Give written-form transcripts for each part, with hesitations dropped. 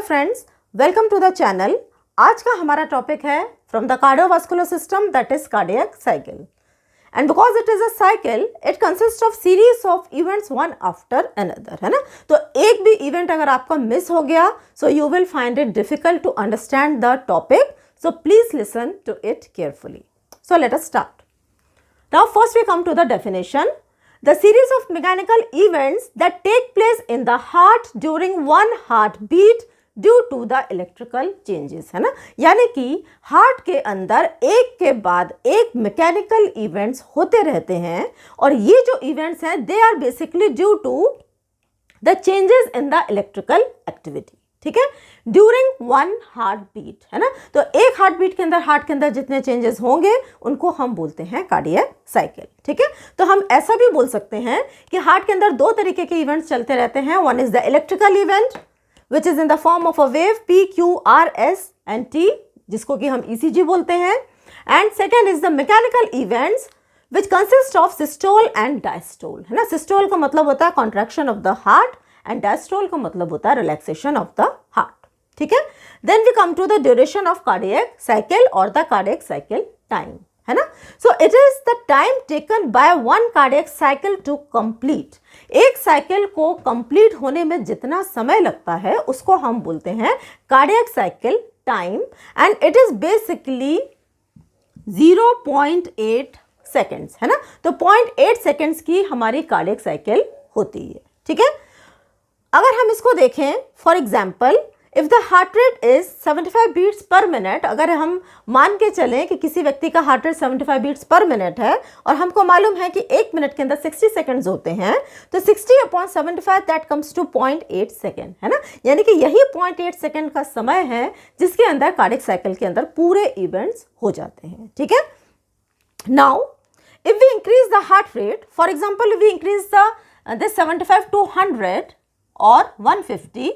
Friends, welcome to the channel. आज का हमारा टॉपिक है from the cardiovascular system that is cardiac cycle. And because it is a cycle it consist of series of events one after another, है ना। तो एक भी event अगर आपका मिस हो गया so you will find it difficult to understand the topic, so please listen to it carefully. So let us start. Now first we come to the definition. The series of mechanical events that take place in the heart during one heartbeat due to the electrical changes, है ना। यानी कि heart के अंदर एक के बाद एक मैकेनिकल इवेंट्स होते रहते हैं और ये जो इवेंट्स हैं they are basically due to the changes in the electrical activity, ठीक है, ड्यूरिंग वन हार्ट बीट, है ना। तो एक हार्ट बीट के अंदर हार्ट के अंदर जितने चेंजेस होंगे उनको हम बोलते हैं कार्डियक साइकिल, ठीक है। तो हम ऐसा भी बोल सकते हैं कि हार्ट के अंदर दो तरीके के इवेंट्स चलते रहते हैं। One is the electrical event which is in the form of a wave PQRS and T, जिसको कि हम ECG बोलते हैं। And second is the mechanical events which consist of systole and diastole, है ना। सिस्टोल का मतलब होता है contraction of the heart and diastole का मतलब होता है रिलैक्सेशन ऑफ द हार्ट, ठीक है। Then we come to the duration of cardiac cycle और द कार्डियक साइकिल टाइम, है ना। So it is the time taken by one cardiac cycle to complete. एक साइकिल को कंप्लीट होने में जितना समय लगता है उसको हम बोलते हैं cardiac cycle time and it is basically 0.8 seconds, है ना। तो 0.8 सेकेंड्स की हमारी कार्डियक साइकिल होती है, ठीक है। अगर हम इसको देखें for example, if the heart rate is 75 beats per minute, अगर हम मान के चलें कि किसी व्यक्ति का heart rate 75 beats per minute है और हमको मालूम है कि एक मिनट के अंदर 60 सेकंड्स होते हैं, तो 60/75 दैट कम्स टू 0.8 सेकेंड, है ना। यानी कि यही 0.8 सेकेंड का समय है जिसके अंदर कार्डियक साइकिल के अंदर पूरे इवेंट्स हो जाते हैं, ठीक है। Now if we increase the heart rate, for example if we increase the 75 to 100 और 150,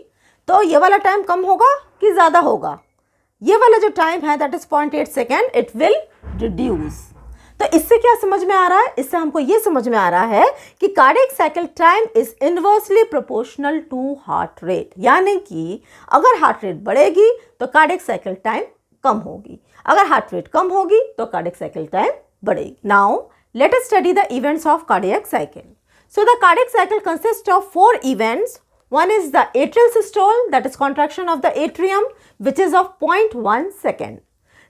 तो ये वाला टाइम कम होगा कि ज़्यादा होगा? ये वाला जो टाइम है that is 0.8 second, it will reduce. तो इससे क्या समझ में आ रहा है? इससे हमको ये समझ में आ रहा है कि cardiac cycle time is inversely proportional to heart rate. यानी कि अगर हार्ट रेट बढ़ेगी तो कार्डियक साइकिल टाइम कम होगी, अगर हार्ट रेट कम होगी तो कार्डियक साइकिल टाइम बढ़ेगी। Now let us study the events of cardiac cycle. So the cardiac cycle consists of 4 events. One is the atrial systole, that is contraction of the atrium, which is of 0.1 second.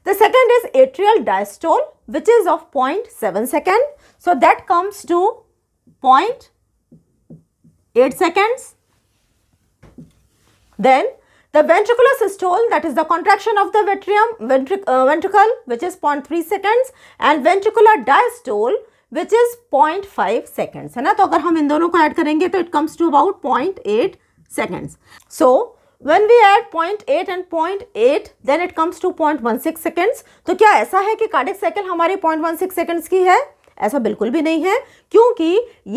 The second is atrial diastole, which is of 0.7 second. So that comes to 0.8 seconds. Then the ventricular systole, that is the contraction of the ventricle, which is 0.3 seconds, and ventricular diastole, which is 0.5 seconds, है ना। तो अगर हम इन दोनों को add करेंगे तो it comes to about 0.8 seconds. So when we add 0.8 and 0.8 then it comes to 0.16 seconds. तो क्या ऐसा है कि कार्डियक साइकिल हमारी 0.16 सेकेंड्स की है? ऐसा बिल्कुल भी नहीं है, क्योंकि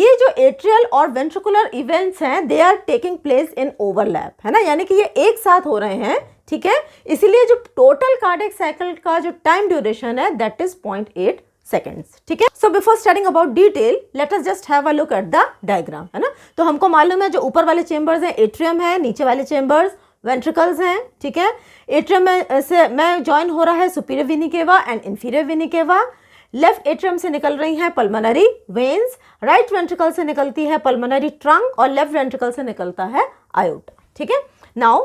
ये जो एट्रियल और वेंट्रिकुलर इवेंट्स हैं they are taking place in overlap, है ना। यानी कि ये एक साथ हो रहे हैं, ठीक है। इसीलिए जो टोटल कार्डियक साइकिल का जो टाइम ड्यूरेशन है दैट इज 0.8 सेकेंड्स, ठीक है। So before starting about detail let us just have a look at the diagram, है ना। तो हमको मालूम है जो ऊपर वाले चेंबर्स हैं एट्रियम है, नीचे वाले चेंबर्स वेंट्रिकल्स हैं, ठीक है। एट्रियम में ज्वाइन हो रहा है superior vena cava and inferior vena cava. Left atrium से निकल रही हैं पल्मोनरी वेन्स, राइट वेंट्रिकल से निकलती है पल्मोनरी ट्रंक और लेफ्ट वेंट्रिकल से निकलता है आयोटा, ठीक है। Now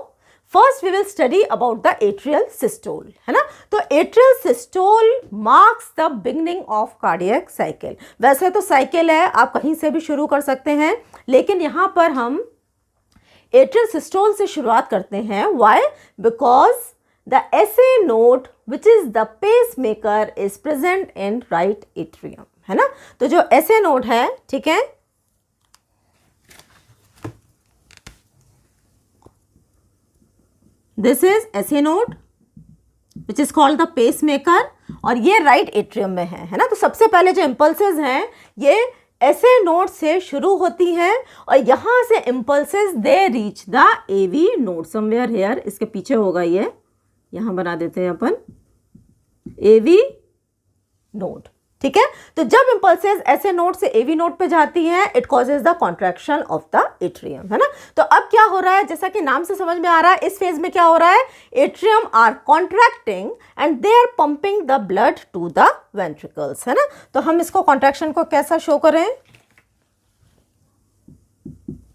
first we will study about the atrial systole, है ना। तो atrial systole marks the beginning of cardiac cycle. वैसे तो साइकिल है, आप कहीं से भी शुरू कर सकते हैं, लेकिन यहाँ पर हम एट्रियल सिस्टोल से शुरुआत करते हैं। Why? Because the SA node which is the pacemaker is present in right atrium, है ना। तो जो SA नोड है, ठीक है, this is SA node which is called the pacemaker और ये राइट एट्रियम में है ना। तो सबसे पहले जो इम्पल्सेस हैं ये SA नोड से शुरू होती हैं और यहाँ से impulses they reach the AV node somewhere here. इसके पीछे होगा ये, यहाँ बना देते हैं अपन AV नोड, ठीक है। तो जब इम्पल्सेस ऐसे नोड से एवी नोड पे जाती हैं, it causes the contraction of the atrium, है ना। तो अब क्या हो रहा है, जैसा कि नाम से समझ में आ रहा है, इस फेज में क्या हो रहा है, atrium are contracting and they are pumping the blood to the ventricles, है ना। तो हम इसको कॉन्ट्रैक्शन को कैसा शो करें,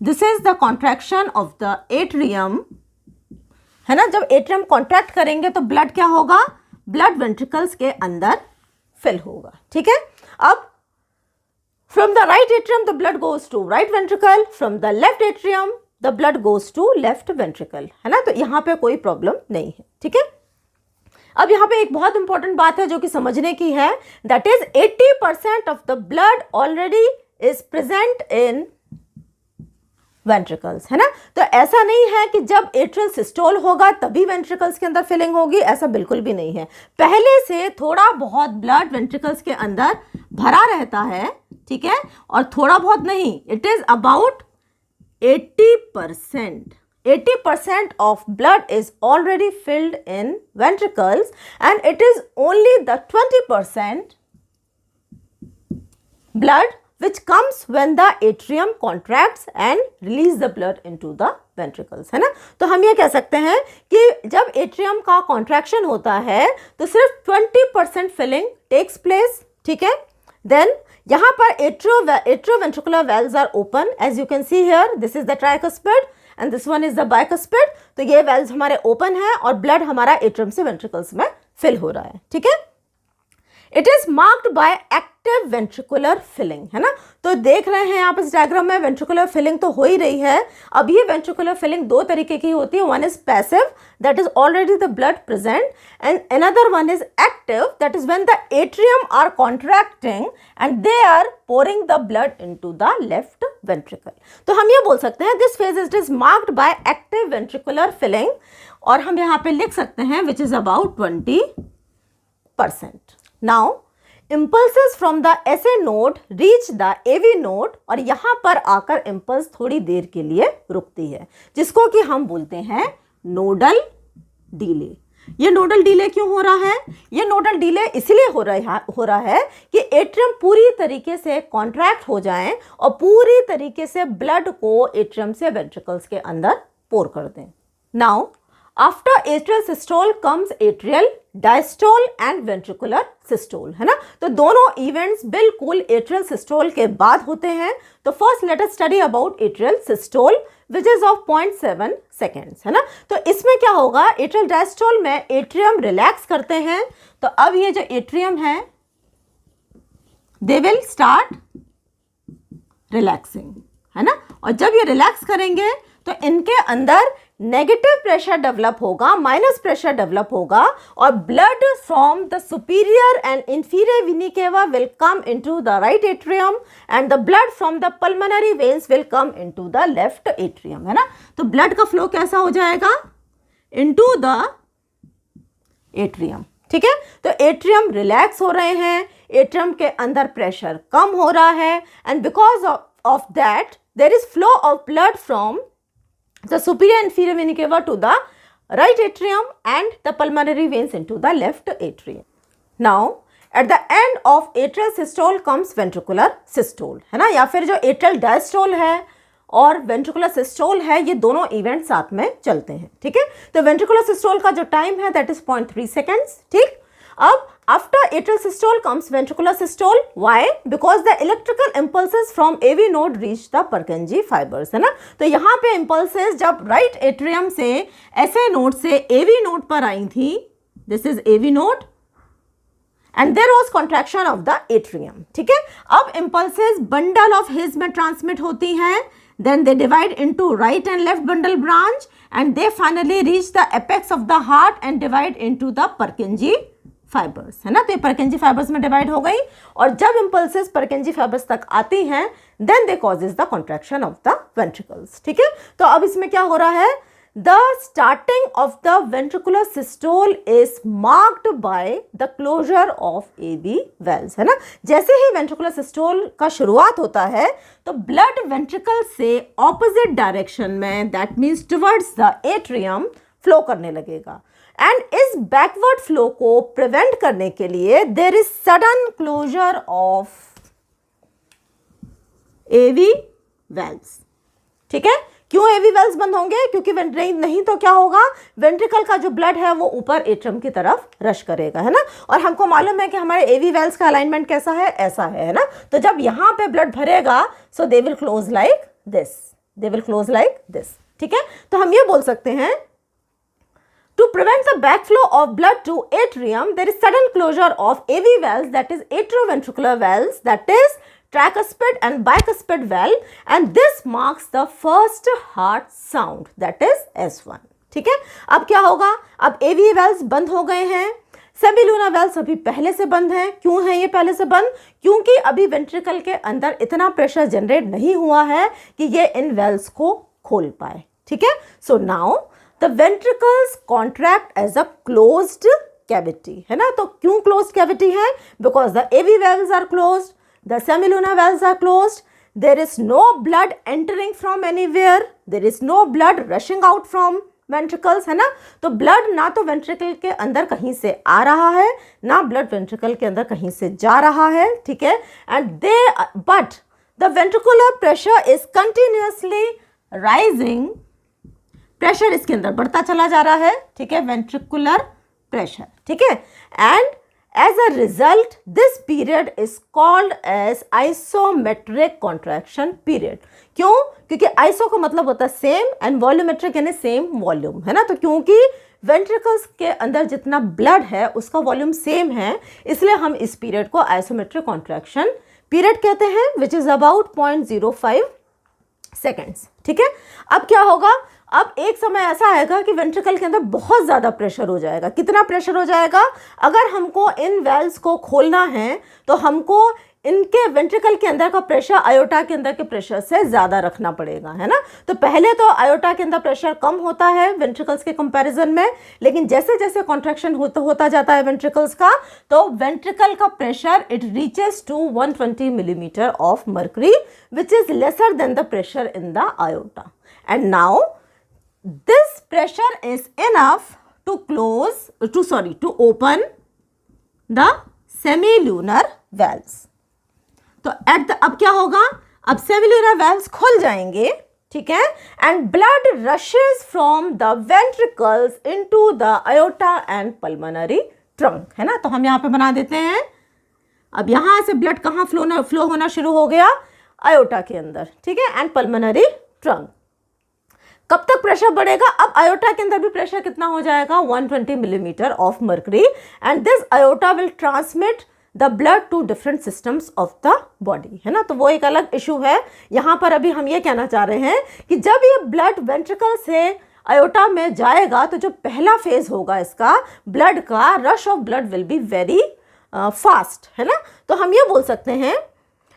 this is the contraction of the atrium, है ना। जब एट्रियम कॉन्ट्रैक्ट करेंगे तो ब्लड क्या होगा, ब्लड वेंट्रिकल्स के अंदर फिल होगा, ठीक है। अब from the right atrium the blood goes to right ventricle, from the left atrium the blood goes to left ventricle, है ना। तो यहां पे कोई प्रॉब्लम नहीं है, ठीक है। अब यहां पे एक बहुत इंपॉर्टेंट बात है जो कि समझने की है, that is 80% of the blood already is present in ventricles, है ना। तो ऐसा नहीं है कि जब एट्रियल सिस्टोल होगा तभी वेंट्रिकल्स के अंदर फिलिंग होगी, ऐसा बिल्कुल भी नहीं है। पहले से थोड़ा बहुत ब्लड वेंट्रिकल्स के अंदर भरा रहता है, ठीक है, और थोड़ा बहुत नहीं, it is about 80%. 80% of blood is already filled in ventricles and it is only the 20% blood which comes when the atrium contracts and release the blood into the ventricles, है ना। तो हम ये कह सकते हैं कि जब एट्रियम का कॉन्ट्रैक्शन होता है तो सिर्फ 20% फिलिंग टेक्स प्लेस, ठीक है। देन यहाँ पर atrioventricular valves are open, as you can see here, this is the tricuspid and this one is the bicuspid. तो ये वेल्व्स हमारे ओपन है और ब्लड हमारा एट्रियम से वेंट्रिकल्स में फिल हो रहा है, ठीक है। It is marked by active ventricular filling, है ना। तो देख रहे हैं आप इस डायग्राम में वेंट्रिकुलर फिलिंग तो हो ही रही है। अब ये वेंट्रिकुलर फिलिंग दो तरीके की होती है, one is passive that is already the blood present and another one is active that is when the atrium are contracting and they are pouring the blood into the left ventricle. तो हम ये बोल सकते हैं this phase it is marked by active ventricular filling, और हम यहाँ पे लिख सकते हैं which is about 20%. Now, impulses from the SA node reach the AV node और यहाँ पर आकर impulse थोड़ी देर के लिए रुकती है, जिसको कि हम बोलते हैं नोडल डिले। ये नोडल डिले क्यों हो रहा है? ये नोडल डिले इसलिए हो रहा है कि एट्रियम पूरी तरीके से कॉन्ट्रैक्ट हो जाए और पूरी तरीके से ब्लड को एट्रियम से वेंट्रिकल्स के अंदर पोर कर दें। Now after atrial systole comes atrial diastole and ventricular systole, है ना। तो दोनों इवेंट्स बिल्कुल एट्रियल सिस्टोल के बाद होते हैं। तो first let us study about atrial systole which is of 0.7 seconds, है ना। तो इसमें क्या होगा, एट्रियल डायस्टोल में एट्रियम रिलैक्स करते हैं। तो अब ये जो एट्रियम है दे विल स्टार्ट रिलैक्सिंग, है ना। और जब ये रिलैक्स करेंगे तो इनके अंदर नेगेटिव प्रेशर डेवलप होगा, माइनस प्रेशर डेवलप होगा और blood from the superior and inferior vena cava will come into the right atrium and the blood from the pulmonary veins will come into the left atrium, है ना। तो blood का flow कैसा हो जाएगा, into the atrium, ठीक है। तो एट्रियम रिलैक्स हो रहे हैं, एट्रियम के अंदर प्रेशर कम हो रहा है and because of that there is flow of blood from the superior and inferior vena cava to the right atrium and the pulmonary veins into the left atrium. Now at the end of atrial systole comes ventricular systole, है ना। या फिर जो atrial diastole है और ventricular systole है, ये दोनों इवेंट साथ में चलते हैं, ठीक है। तो ventricular systole का जो टाइम है दैट इज 0.3 सेकेंड्स, ठीक। अब after atrial systole comes ventricular systole. Why? Because the electrical impulses from AV node reach the Purkinje fibers, है ना। तो यहाँ पे impulses जब right atrium से SA node से AV node पर आई थी, this is AV node and there was contraction of the atrium, ठीक है। अब impulses bundle of His में transmit होती हैं, then they divide into right and left bundle branch and they finally reach the apex of the heart and divide into the Purkinje fibres, है ना। तो ये परकिंजी फाइबर्स में डिवाइड हो गई और जब इंपल्सेस परकिंजी फाइबर्स तक आती हैं then they causes the contraction of the ventricles, ठीक है। तो अब इसमें क्या हो रहा है, the starting of the ventricular systole is marked by the closure of AV valves, है ना। जैसे ही वेंट्रिकुलर सिस्टोल का शुरुआत होता है तो ब्लड वेंट्रिकल से ऑपोजिट डायरेक्शन में that means towards the atrium flow करने लगेगा एंड इस बैकवर्ड फ्लो को प्रिवेंट करने के लिए there is sudden closure of AV valves. ठीक है, क्यों एवी वेल्व्स बंद होंगे? क्योंकि नहीं तो क्या होगा, वेंट्रिकल का जो ब्लड है वो ऊपर एट्रियम की तरफ रश करेगा, है ना। और हमको मालूम है कि हमारे एवी वेल्व्स का अलाइनमेंट कैसा है, ऐसा है ना। तो जब यहां पे ब्लड भरेगा so they will close like this, they will close like this. ठीक है, तो हम ये बोल सकते हैं to prevent the backflow of blood to atrium, there is sudden closure of AV valves, that is atrioventricular valves, that is tricuspid and bicuspid valve, and this marks the first heart sound, that is S1. ठीक है, अब क्या होगा, अब AV valves बंद हो गए हैं, सेमिलूना वेल्व्स अभी पहले से बंद हैं। क्यों है ये पहले से बंद? क्योंकि अभी वेंट्रिकल के अंदर इतना प्रेशर जनरेट नहीं हुआ है कि ये इन वेल्व्स को खोल पाए। ठीक है, so now the ventricles contract as a closed cavity, है ना। तो क्यों closed cavity है? Because the AV valves are closed, the semilunar valves are closed, there is no blood entering from anywhere, there is no blood rushing out from ventricles, है ना। तो blood ना तो ventricle के अंदर कहीं से आ रहा है, ना blood ventricle के अंदर कहीं से जा रहा है। ठीक है, but the ventricular pressure is continuously rising, pressure इसके अंदर बढ़ता चला जा रहा है। ठीक है, वेंट्रिकुलर प्रेशर। ठीक है, and as a result this period is called as isometric contraction period. क्यों? क्योंकि आइसो का मतलब होता है सेम एंड वॉल्यूमेट्रिक यानी सेम वॉल्यूम, है ना। तो क्योंकि वेंट्रिकल्स के अंदर जितना ब्लड है उसका वॉल्यूम सेम है, इसलिए हम इस पीरियड को आइसोमेट्रिक कॉन्ट्रैक्शन पीरियड कहते हैं, विच इज अबाउट 0.05 सेकेंड्स। ठीक है, अब क्या होगा, अब एक समय ऐसा आएगा कि वेंट्रिकल के अंदर बहुत ज़्यादा प्रेशर हो जाएगा। कितना प्रेशर हो जाएगा? अगर हमको इन वेल्व्स को खोलना है तो हमको इनके वेंट्रिकल के अंदर का प्रेशर आयोटा के अंदर के प्रेशर से ज़्यादा रखना पड़ेगा, है ना। तो पहले तो आयोटा के अंदर प्रेशर कम होता है वेंट्रिकल्स के कंपैरिजन में, लेकिन जैसे जैसे कॉन्ट्रैक्शन होता जाता है वेंट्रिकल्स का, तो वेंट्रिकल का pressure it reaches to 120 millimetre of mercury, which is lesser than the pressure in the aorta. And now this pressure is enough to open the semilunar valves. तो अब क्या होगा, अब सेमिलुनर वेल्व्स खुल जाएंगे। ठीक है, and blood rashes from the ventricles into the aorta and pulmonary trunk, है ना। तो हम यहाँ पे बना देते हैं, अब यहाँ से ब्लड कहाँ फ्लो होना शुरू हो गया, आयोटा के अंदर। ठीक है, एंड पल्मोनरी ट्रंक। कब तक प्रेशर बढ़ेगा? अब आयोटा के अंदर भी प्रेशर कितना हो जाएगा, 120 millimetre of mercury, and this aorta will transmit the blood to different systems of the body, है ना। तो वो एक अलग इशू है। यहाँ पर अभी हम ये कहना चाह रहे हैं कि जब ये ब्लड वेंट्रिकल से आयोटा में जाएगा तो जो पहला फेज होगा इसका ब्लड का, rush of blood will be very fast, है ना। तो हम ये बोल सकते हैं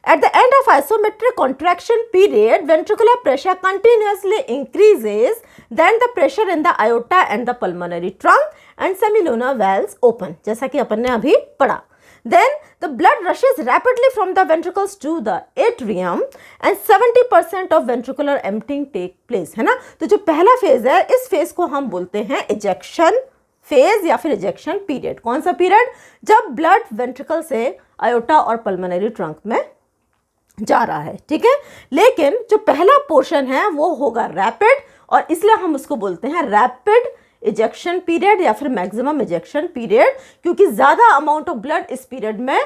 at the end of isometric contraction period, ventricular pressure continuously increases, then the pressure in the aorta and the pulmonary trunk and semilunar valves open, जैसा कि अपन ने अभी पढ़ा। Then the blood rushes rapidly from the ventricles to the atrium and 70% of ventricular emptying take place, है ना। तो जो पहला फेज है, इस फेज को हम बोलते हैं इजेक्शन फेज या फिर इजेक्शन पीरियड। कौन सा पीरियड? जब ब्लड वेंट्रिकल से आयोटा और पल्मोनरी ट्रंक में जा रहा है। ठीक है, लेकिन जो पहला पोर्शन है वो होगा रैपिड, और इसलिए हम उसको बोलते हैं रैपिड इजेक्शन पीरियड या फिर मैक्सिमम इजेक्शन पीरियड, क्योंकि ज़्यादा अमाउंट ऑफ ब्लड इस पीरियड में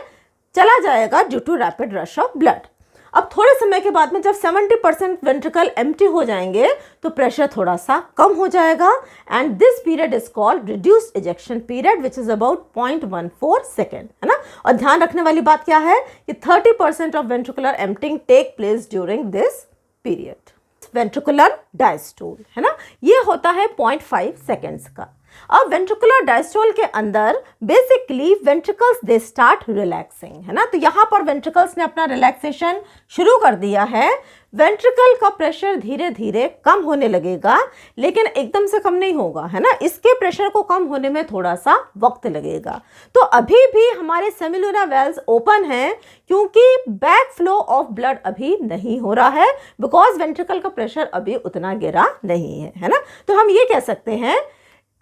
चला जाएगा due to rapid rush of blood. अब थोड़े समय के बाद में जब 70% वेंट्रिकल एम्प्टी हो जाएंगे तो प्रेशर थोड़ा सा कम हो जाएगा, and this period is called reduced ejection period, which is about 0.14 second, है ना। और ध्यान रखने वाली बात क्या है कि 30% of ventricular emptying take place during this period. Ventricular diastole, है ना, ये होता है 0.5 सेकेंड्स का। अब वेंट्रिकुलर डायस्टोल के अंदर basically ventricles they start relaxing, है ना। तो यहाँ पर वेंट्रिकल्स ने अपना रिलैक्सेशन शुरू कर दिया है। वेंट्रिकल का प्रेशर धीरे धीरे कम होने लगेगा, लेकिन एकदम से कम नहीं होगा, है ना। इसके प्रेशर को कम होने में थोड़ा सा वक्त लगेगा। तो अभी भी हमारे सेमिलुनर वेल्व्स ओपन हैं, क्योंकि बैक फ्लो ऑफ ब्लड अभी नहीं हो रहा है, बिकॉज वेंट्रिकल का प्रेशर अभी उतना गिरा नहीं है, है ना। तो हम ये कह सकते हैं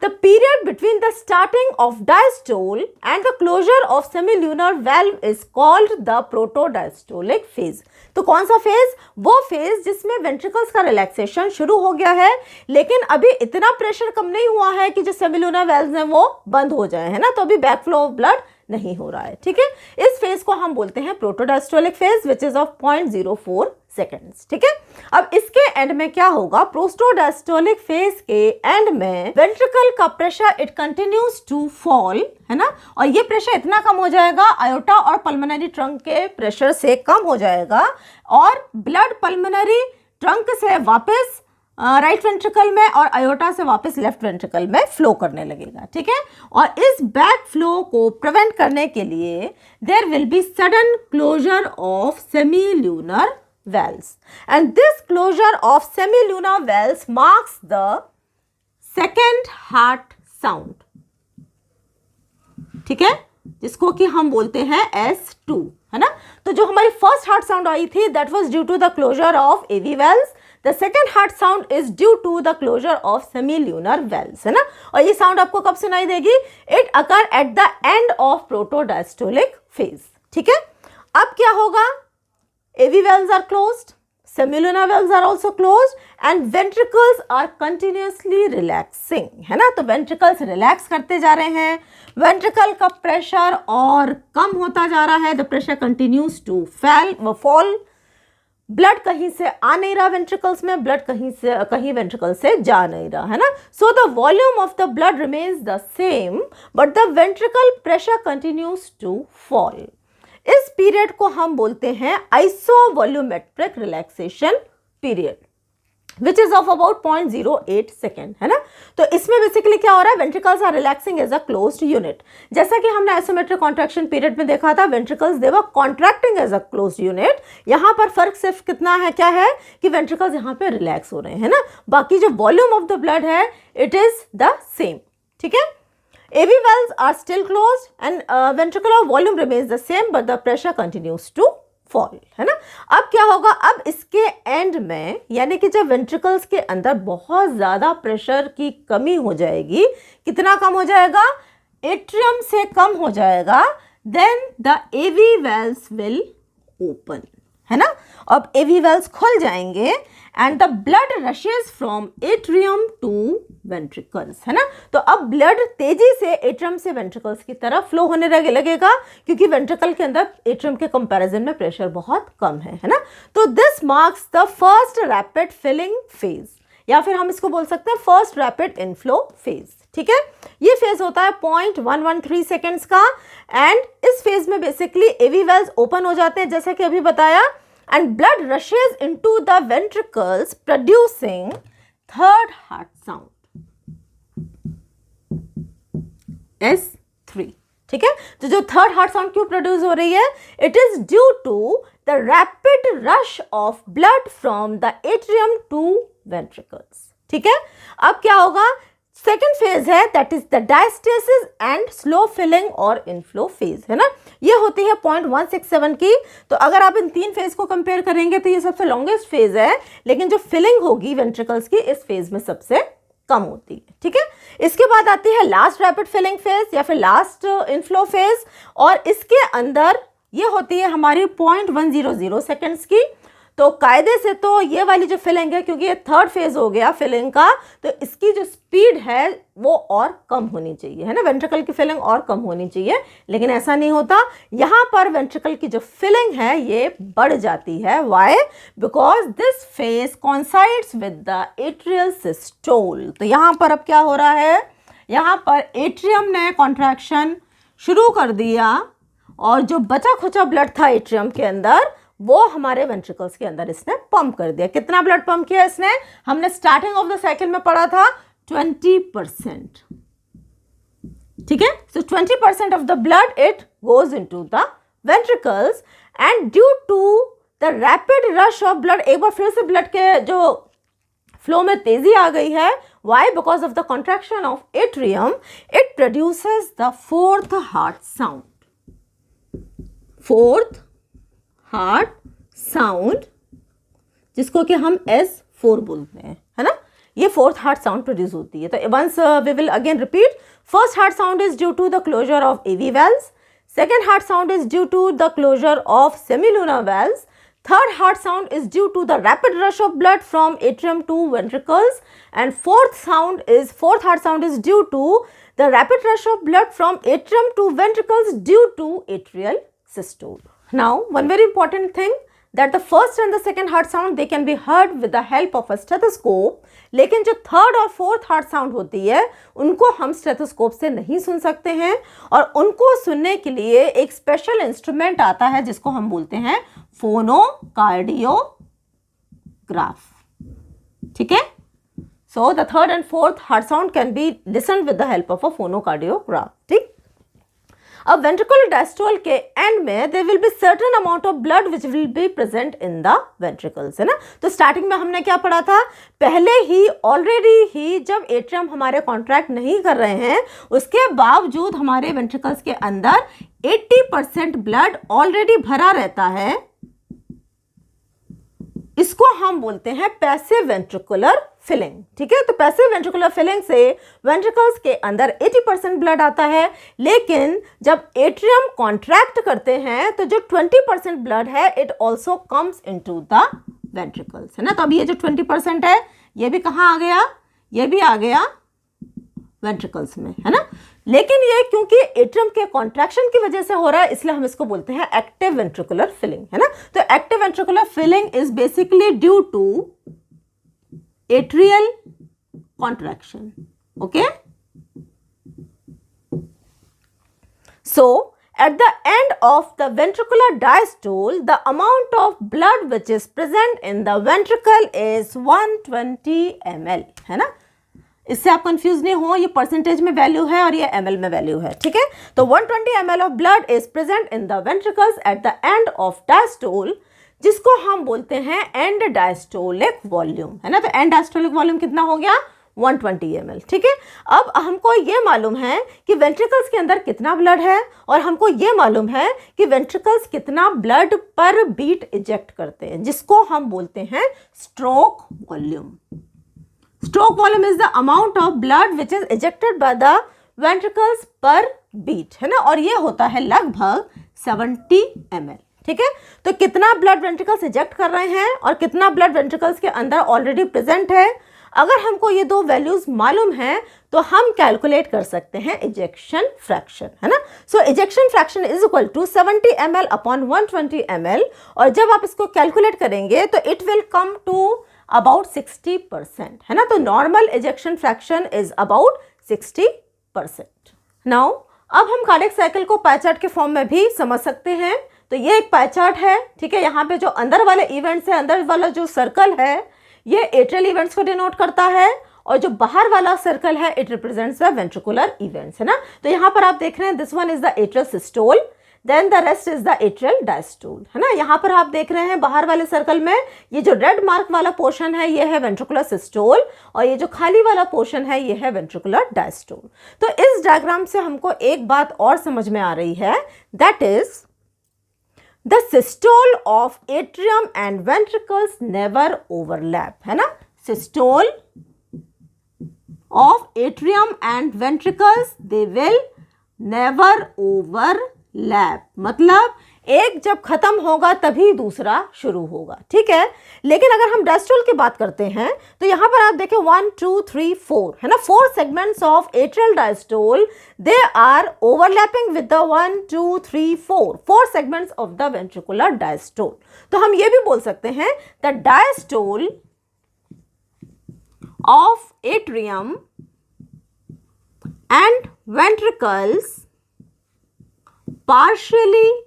The period between the starting of diastole and the closure of semilunar valve is called the protodiastolic phase. तो कौन सा फेज? वो फेज जिसमें वेंट्रिकल्स का रिलैक्सेशन शुरू हो गया है, लेकिन अभी इतना प्रेशर कम नहीं हुआ है कि जो सेमिलुनर वेल्व्स हैं वो बंद हो जाए, है ना. तो अभी बैक फ्लो ऑफ ब्लड नहीं हो रहा है. ठीक है, इस फेज को हम बोलते हैं protodiastolic phase which is of 0.04 seconds. ठीक है, अब इसके एंड में क्या होगा? प्रोटोडायस्टोलिक फेज के एंड में वेंट्रिकल का pressure it continues to fall, है ना, और ये प्रेशर इतना कम हो जाएगा, आयोटा और पल्मोनरी ट्रंक के प्रेशर से कम हो जाएगा, और ब्लड पल्मोनरी ट्रंक से वापस राइट वेंट्रिकल में और आयोटा से वापस लेफ्ट वेंट्रिकल में फ्लो करने लगेगा. ठीक है, और इस बैक फ्लो को प्रिवेंट करने के लिए there will be sudden closure of semilunar valves, and this closure of semilunar valves marks the second heart sound. ठीक है, जिसको कि हम बोलते हैं S2, है ना. तो जो हमारी फर्स्ट हार्ट साउंड आई थी that was due to the closure of AV valves. The second heart sound is due to the closure of semilunar valves, है ना. और ये साउंड आपको कब सुनाई देगी? It occur at the end of protodiastolic phase. ठीक है, अब क्या होगा? AV valves are closed, semilunar valves are also closed, and ventricles are continuously relaxing, है ना. तो ventricles relax करते जा रहे हैं, ventricle का प्रेशर और कम होता जा रहा है, the pressure continues to fall. Blood कहीं से आ नहीं रहा वेंट्रिकल्स में, ब्लड कहीं वेंट्रिकल से जा नहीं रहा, है ना. So the volume of the blood remains the same but the ventricle pressure continues to fall. इस पीरियड को हम बोलते हैं isovolumetric relaxation period which is of about 0.08 second, है ना. तो इसमें बेसिकली क्या हो रहा है? Ventricles are relaxing as a closed unit. जैसा कि हमने आइसोमेट्रिक कॉन्ट्रैक्शन पीरियड में देखा था, ventricles they were contracting as a closed unit. यहाँ पर फर्क सिर्फ कितना है, क्या है कि वेंट्रिकल्स यहाँ पे रिलैक्स हो रहे हैं, है ना. बाकी जो वॉल्यूम ऑफ द ब्लड है इट इज द सेम. ठीक है, AV valves are still closed and ventricular volume remains the same but the pressure continues to fall, है ना. अब क्या होगा? अब इसके एंड में, यानी कि जब वेंट्रिकल्स के अंदर बहुत ज़्यादा प्रेशर की कमी हो जाएगी, कितना कम हो जाएगा? एट्रियम से कम हो जाएगा, then the AV valves will open, है ना. अब AV valves खुल जाएंगे and the blood rushes from atrium to ventricles, है ना. तो अब ब्लड तेजी से एट्रियम से वेंट्रिकल्स की तरफ फ्लो होने लगेगा, क्योंकि वेंट्रिकल के अंदर एट्रियम के कंपैरिजन में प्रेशर बहुत कम है ना. तो this marks the first rapid filling phase, या फिर हम इसको बोल सकते हैं फर्स्ट रैपिड इनफ्लो फेज. ठीक है, ये फेज होता है 0.113 सेकेंड्स का, एंड इस फेज में बेसिकली AV valves ओपन हो जाते हैं जैसा कि अभी बताया, and blood rushes into the ventricles producing third heart sound S3. ठीक है, तो जो थर्ड हार्ट साउंड क्यों प्रोड्यूस हो रही है? It is due to the rapid rush of blood from the atrium to ventricles. ठीक है, अब क्या होगा? सेकेंड फेज है that is the diastasis and slow filling और इनफ्लो फेज, है ना. ये होती है 0.167 की. तो अगर आप इन तीन फेज को कंपेयर करेंगे तो ये सबसे लॉन्गेस्ट फेज है, लेकिन जो फिलिंग होगी वेंट्रिकल्स की इस फेज में सबसे कम होती है. ठीक है, इसके बाद आती है लास्ट रैपिड फिलिंग फेज या फिर लास्ट इनफ्लो फेज, और इसके अंदर ये होती है हमारी 0.100 सेकेंड्स की. तो कायदे से तो ये वाली जो फिलिंग है, क्योंकि ये थर्ड फेज हो गया फिलिंग का, तो इसकी जो स्पीड है वो और कम होनी चाहिए, है ना. वेंट्रिकल की फिलिंग और कम होनी चाहिए, लेकिन ऐसा नहीं होता. यहाँ पर वेंट्रिकल की जो फिलिंग है ये बढ़ जाती है. Why? Because this phase coincides with the atrial systole. तो यहाँ पर अब क्या हो रहा है? यहाँ पर एट्रियम ने कॉन्ट्रैक्शन शुरू कर दिया, और जो बचा खुचा ब्लड था एट्रियम के अंदर वो हमारे वेंट्रिकल्स के अंदर इसने पंप कर दिया. कितना ब्लड पंप किया इसने? हमने स्टार्टिंग ऑफ द साइकिल में पढ़ा था 20%. ठीक है, so 20% of the blood it goes into the ventricles, and due to the rapid rush of blood, एक बार फिर से ब्लड के जो फ्लो में तेजी आ गई है. Why? Because of the contraction of atrium it produces the fourth heart sound. Fourth heart sound जिसको कि हम S4 बोलते हैं, है ना. ये फोर्थ हार्ट साउंड प्रोड्यूस होती है। तो once we will again repeat, first heart sound is due to the closure of AV valves, second heart sound is due to the closure of semilunar valves, third heart sound is due to the rapid rush of blood from atrium to ventricles, and fourth heart sound is due to the rapid rush of blood from atrium to ventricles due to atrial systole. Now one very important thing, that the first and the second heart sound they can be heard with the help of a stethoscope, लेकिन जो third और fourth heart sound होती है उनको हम stethoscope से नहीं सुन सकते हैं, और उनको सुनने के लिए एक स्पेशल इंस्ट्रूमेंट आता है जिसको हम बोलते हैं फोनोकार्डियोग्राफ। ठीक है, so the third and fourth heart sound can be listen with the help of a phonocardiograph. ठीक, अब वेंट्रिकुलर डायस्टोल के एंड में there will be certain amount of blood which will be present in the ventricles, है ना। तो starting में हमने क्या पढ़ा था, पहले ही ऑलरेडी ही जब एट्रियम हमारे कॉन्ट्रैक्ट नहीं कर रहे हैं उसके बावजूद हमारे वेंट्रिकल्स के अंदर 80% ब्लड ऑलरेडी भरा रहता है, इसको हम बोलते हैं पैसिव वेंट्रिकुलर फिलिंग। ठीक है, तो पैसिव वेंट्रिकुलर फिलिंग से वेंट्रिकल्स के अंदर 80% ब्लड आता है, लेकिन जब एट्रियम कॉन्ट्रैक्ट करते हैं तो जो 20% ब्लड है it also comes into the ventricles, है ना। तो अब ये जो 20% है ये भी कहाँ आ गया, ये भी आ गया वेंट्रिकल्स में, है ना। लेकिन ये क्योंकि एट्रियम के कॉन्ट्रैक्शन की वजह से हो रहा है इसलिए हम इसको बोलते हैं एक्टिव वेंट्रिकुलर फिलिंग, है ना। तो active ventricular filling is basically due to atrial contraction. Okay, so at the end of the ventricular diastole, the amount of blood which is present in the ventricle is 120 ml, है ना। इससे आप confuse नहीं हो, ये percentage में value है और ये ml में वैल्यू है। ठीक है, तो 120 ml of blood is present in the ventricles eight the end of diastole, जिसको हम बोलते हैं एंड डायस्टोलिक वॉल्यूम, है ना। तो एंड डायस्टोलिक वॉल्यूम कितना हो गया, 120 ml। ठीक है, अब हमको ये मालूम है कि वेंट्रिकल्स के अंदर कितना ब्लड है, और हमको ये मालूम है कि वेंट्रिकल्स कितना ब्लड पर बीट इजेक्ट करते हैं, जिसको हम बोलते हैं stroke volume. Stroke volume is the amount of blood which is ejected by the ventricles पर बीट, है ना, और ये होता है लगभग 70 ml। ठीक है, तो कितना ब्लड वेंट्रिकल्स इजेक्ट कर रहे हैं और कितना ब्लड वेंट्रिकल्स के अंदर ऑलरेडी प्रेजेंट है, अगर हमको ये दो वैल्यूज मालूम है तो हम कैलकुलेट कर सकते हैं इजेक्शन फ्रैक्शन, है ना। So ejection fraction is equal to 70 ml upon 120 ml, और जब आप इसको कैलकुलेट करेंगे तो it will come to about 60%, है ना। तो normal ejection fraction is about 60%। Now अब हम कार्डियक साइकिल को पाई चार्ट के फॉर्म में भी समझ सकते हैं। तो ये एक पाई चार्ट है, ठीक है। यहाँ पे जो अंदर वाले इवेंट्स है, अंदर वाला जो सर्कल है ये एट्रियल इवेंट्स को डिनोट करता है, और जो बाहर वाला सर्कल है it represents the ventricular events, है ना। तो यहाँ पर आप देख रहे हैं this one is the atrial systole, then the rest is the atrial diastole, है ना। यहाँ पर आप देख रहे हैं बाहर वाले सर्कल में ये जो रेड मार्क वाला पोर्शन है ये है वेंट्रिकुलर सिस्टोल, और ये जो खाली वाला पोर्शन है ये है वेंट्रिकुलर डायस्टोल। तो इस डायग्राम से हमको एक बात और समझ में आ रही है, that is the systole of atrium and ventricles never overlap, है ना। systole of atrium and ventricles they will never overlap, मतलब एक जब खत्म होगा तभी दूसरा शुरू होगा, ठीक है। लेकिन अगर हम डायस्टोल की बात करते हैं तो यहाँ पर आप देखें 1 2 3 4, है ना। 4 segments of atrial diastole they are overlapping with the 1 2 3 4 segments of the ventricular diastole. तो हम ये भी बोल सकते हैं the diastole of atrium and ventricles partially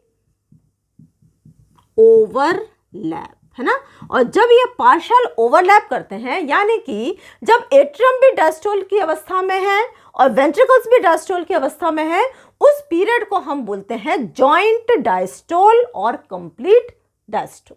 overlap, है ना। और जब ये पार्शियल ओवरलैप करते हैं, यानी कि जब एट्रियम भी डायस्टोल की अवस्था में है और वेंट्रिकल्स भी डायस्टोल की अवस्था में है, उस पीरियड को हम बोलते हैं जॉइंट डायस्टोल और complete diastole.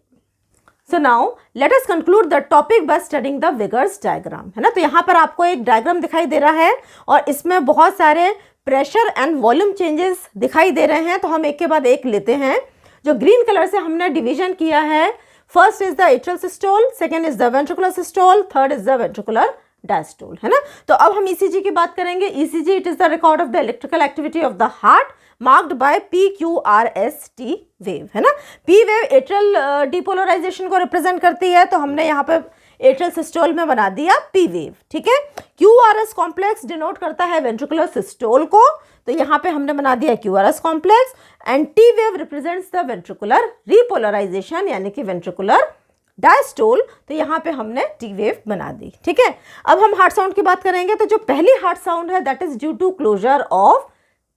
So now let us conclude the topic by studying the विगर्स diagram, है ना। तो यहाँ पर आपको एक डायग्राम दिखाई दे रहा है और इसमें बहुत सारे प्रेशर एंड वॉल्यूम चेंजेस दिखाई दे रहे हैं। तो हम एक के बाद एक लेते हैं। जो ग्रीन कलर से हमने डिवीजन किया है, first is the atrial systole, second is the ventricular systole, third is the ventricular diastole, है ना। तो अब हम ईसीजी की बात करेंगे। ECG it is the record of the electrical activity of the heart marked by PQRST wave, है ना। पी वेव एट्रियल डिपोलराइजेशन को रिप्रेजेंट करती है, तो हमने यहाँ पे एट्रियल सिस्टोल में बना दिया पी वेव, ठीक है। QRS कॉम्प्लेक्स डिनोट करता है वेंट्रिकुलर सिस्टोल को, तो यहाँ पे हमने बना दिया QRS complex. And T wave represents the ventricular repolarisation यानी कि वेंट्रिकुलर डायस्टोल, तो यहाँ पे हमने टी वेव बना दी, ठीक है। अब हम हार्ट साउंड की बात करेंगे, तो जो पहली हार्ट साउंड है that is due to closure of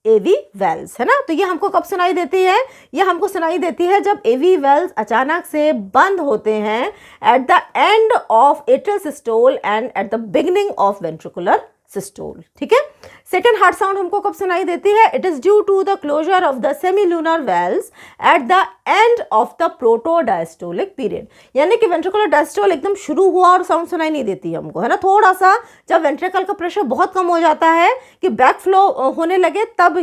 AV valves, है ना। तो ये हमको कब सुनाई देती है? ये हमको सुनाई देती है जब एवी वेल्स अचानक से बंद होते हैं eight the end of atrial systole and at the beginning of ventricular systole, ठीक है। सेकेंड हार्ट साउंड हमको कब सुनाई देती है? It is due to the closure of the semilunar valves at the end of the protodiastolic period, यानी कि ventricular diastole एकदम शुरू हुआ और साउंड सुनाई नहीं देती है हमको, है ना। थोड़ा सा जब वेंट्रिकल का प्रेशर बहुत कम हो जाता है कि बैक फ्लो होने लगे, तब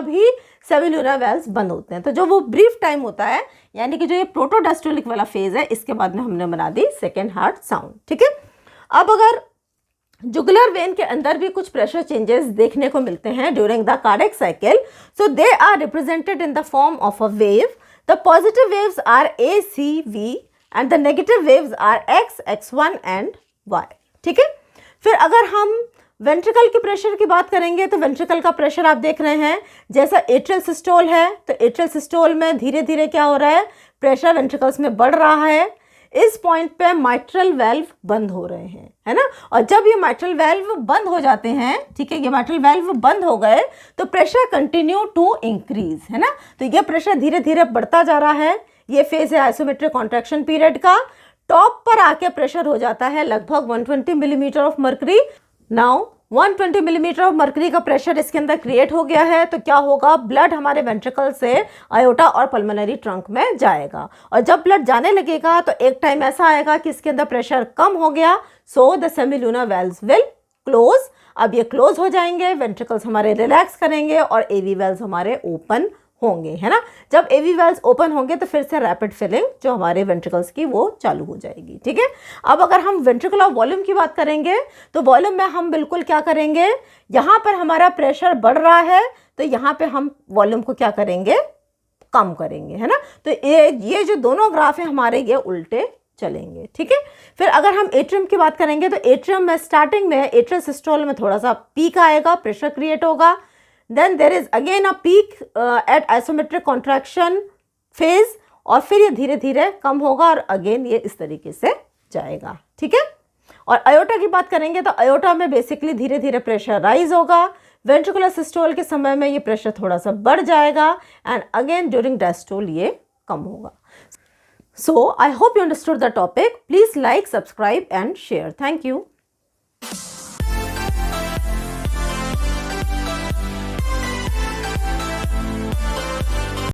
ही सेमीलूनर वेल्स बंद होते हैं। तो जो वो ब्रीफ टाइम होता है, यानी कि जो ये प्रोटोडायस्टोलिक वाला फेज है, इसके बाद में हमने बना दी सेकेंड हार्ट साउंड, ठीक है। अब अगर जुगुलर वेन के अंदर भी कुछ प्रेशर चेंजेस देखने को मिलते हैं during the cardiac cycle, so they are represented in the form of a wave. The positive waves are ACV and the negative waves are X, X1 and Y, ठीक है। फिर अगर हम वेंट्रिकल की प्रेशर की बात करेंगे, तो वेंट्रिकल का प्रेशर आप देख रहे हैं, जैसा एट्रियल सिस्टोल है, तो एट्रियल सिस्टोल में धीरे धीरे क्या हो रहा है, प्रेशर वेंट्रिकल्स में बढ़ रहा है। इस पॉइंट पे माइट्रल वेल्व बंद हो रहे हैं, है ना। और जब ये माइट्रल वेल्व बंद हो जाते हैं, ठीक है, ये माइट्रल वेल्व बंद हो गए, तो प्रेशर कंटिन्यू टू इंक्रीज, है ना। तो ये प्रेशर धीरे धीरे बढ़ता जा रहा है। ये फेज है आइसोमेट्रिक कॉन्ट्रैक्शन पीरियड का। टॉप पर आके प्रेशर हो जाता है लगभग 120 millimetre of mercury. Now 120 millimetre of mercury का प्रेशर इसके अंदर क्रिएट हो गया है, तो क्या होगा, ब्लड हमारे वेंट्रिकल से आयोटा और पल्मोनरी ट्रंक में जाएगा। और जब ब्लड जाने लगेगा तो एक टाइम ऐसा आएगा कि इसके अंदर प्रेशर कम हो गया, so the semilunar valves will close. अब ये क्लोज हो जाएंगे, वेंट्रिकल्स हमारे रिलैक्स करेंगे और एवी वेल्व्स हमारे ओपन होंगे, है ना। जब एवी वेल्व्स ओपन होंगे तो फिर से रैपिड फिलिंग जो हमारे वेंट्रिकल्स की वो चालू हो जाएगी, ठीक है। अब अगर हम वेंट्रिकुलर वॉल्यूम की बात करेंगे, तो वॉल्यूम में हम बिल्कुल क्या करेंगे, यहाँ पर हमारा प्रेशर बढ़ रहा है, तो यहाँ पे हम वॉल्यूम को क्या करेंगे, कम करेंगे, है ना। तो ये जो दोनों ग्राफ है हमारे, ये उल्टे चलेंगे, ठीक है। फिर अगर हम एट्रियम की बात करेंगे, तो एट्रियम में स्टार्टिंग में एट्रियल सिस्टोल में थोड़ा सा पीक आएगा, प्रेशर क्रिएट होगा। Then there is again a peak at isometric contraction phase, और फिर ये धीरे धीरे कम होगा और अगेन ये इस तरीके से जाएगा, ठीक है। और अयोटा की बात करेंगे, तो अयोटा में बेसिकली धीरे धीरे प्रेशर राइज होगा। वेंट्रिकुलर सिस्टोल के समय में ये प्रेशर थोड़ा सा बढ़ जाएगा एंड अगेन ड्यूरिंग डायस्टोल ये कम होगा। So I hope you understood the topic. Please like, subscribe and share. Thank you.